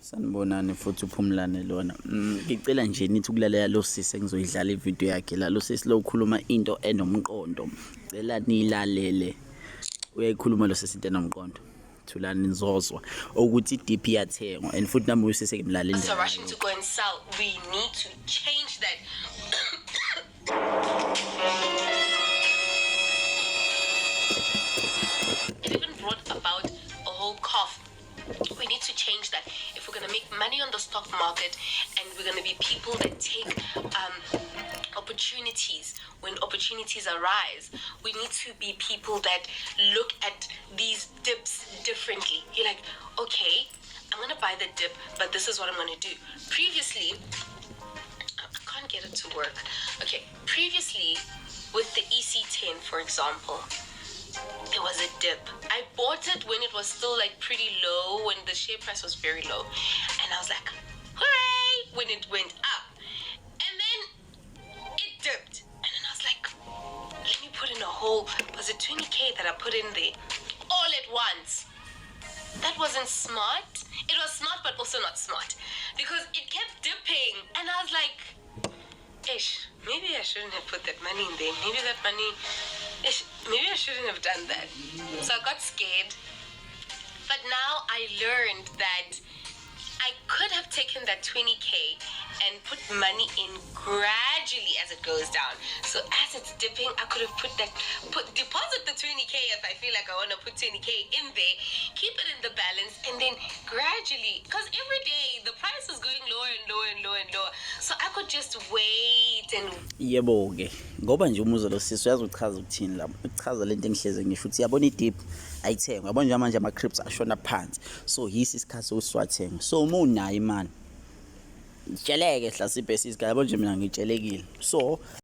Sanibonani futhi uphumlane lona. Ngicela nje nithi ukulalela lo sisi engizoyidlala ivideo yakhe la. Lo sisi lo ukhuluma into enomqondo. Ngicela nilalele. Uyayikhuluma lo sisi into enomqondo. Thulani nizozwa ukuthi iDP iyathengwa and futhi nami usisi ngimlaleli. So rushing to go and sell, we need to change that. It even brought about a whole cough. We need to change that if we're going to make money on the stock market, and we're going to be people that take opportunities when opportunities arise. We need to be people that look at these dips differently. You're like, okay, I'm going to buy the dip, but this is what I'm going to do. Previously, I can't get it to work. Okay, previously with the EC10, for example, there was a dip. I bought it when it was still like pretty low, when the share price was very low. And I was like, hooray, when it went up. And then it dipped. And then I was like, let me put in a whole, was it 20K that I put in there all at once? That wasn't smart. It was smart, but also not smart. Because it kept dipping. And I was like, ish, maybe I shouldn't have put that money in there. Maybe that money... maybe I shouldn't have done that. So I got scared. But now I learned that I could have taken that 20K and put money in gradually as it goes down. So as it's dipping, I could have deposit the 20K if I feel like I want to put 20K in there, keep it in the balance, and then gradually, because every day the price is going lower and lower and lower and lower. So I could just wait and Yebo ke ngoba nje umuzo lo sisi uyazi uchaza ukuthini lapho. Uchaza lento engihleze ngisho ukuthi yabona iDP ayithengwa. Yabona nje manje ama crypts ashona phansi. So yisi isikhathi sokusiwathenga. So uma unayo imani, tsheleke hlasiphe sisi, yabona nje mina ngitshelekile. So